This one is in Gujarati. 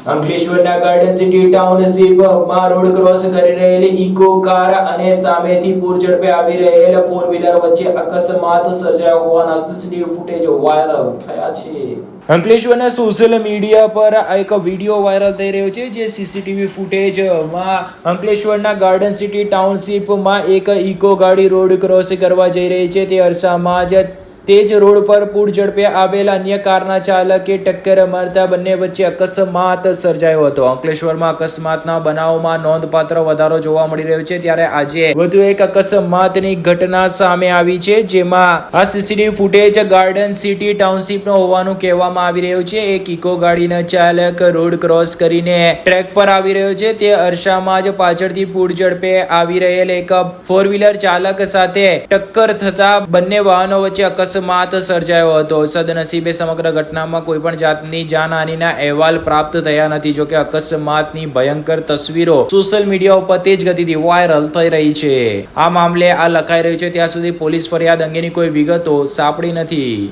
અંકલેશ્વરના ગાર્ડન સિટી ટાઉનશીપમાં રોડ ક્રોસ કરી રહેલી ઇકો કાર અને સામેથી પૂર ઝડપે આવી રહેલ ફોર વ્હીલર વચ્ચે અકસ્માત સર્જાયો હોવાના સીસીટીવી ફૂટેજ વાયરલ થયા છે। અંકલેશ્વરના સોશિયલ મીડિયા પર એક વિડીયો વાયરલ થઈ રહ્યો છે, જે સીસીટીવી ફૂટેજમાં અંકલેશ્વરના ગાર્ડન સિટી ટાઉનશીપમાં એક ઇકો ગાડી રોડ ક્રોસ કરવા જઈ રહી છે। તે અરસામાં જ તેજ રોડ પર પૂર ઝડપે આવેલ અન્ય કારના ચાલકે ટક્કર મારતા બંને વચ્ચે અકસ્માત સર્જાયો હતો। અંકલેશ્વરમાં અકસ્માતના બનાવમાં નોંધપાત્ર વધારો જોવા મળી રહ્યો છે, ત્યારે આજે વધુ એક અકસ્માતની ઘટના સામે આવી છે, જેમાં આ સીસીટીવી ફૂટેજ ગાર્ડન સિટી ટાઉનશીપનો હોવાનું કહેવામાં આવી રહ્યું છે। એક ઇકો ગાડીનો ચાલક રોડ ક્રોસ કરીને ટ્રેક પર આવી રહ્યો છે। તે અરસામાં જ પાછળથી પૂર ઝડપે આવી રહેલ એક ફોર વ્હીલર ચાલક સાથે ટક્કર થતા બંને વાહનો વચ્ચે અકસ્માત સર્જાયો હતો। સદનસીબે સમગ્ર ઘટનામાં કોઈ પણ જાતની જાનહાનિના અહેવાલ પ્રાપ્ત થયા નથી। જોકે અકસ્માતની ભયંકર તસવીરો સોશિયલ મીડિયા ઉપર તેજ ગતિથી વાયરલ થઈ રહી છે। આ મામલે આ લખાઈ રહ્યું છે, ત્યાં સુધી પોલીસ ફરિયાદ અંગેની કોઈ વિગતો સાંપડી નથી।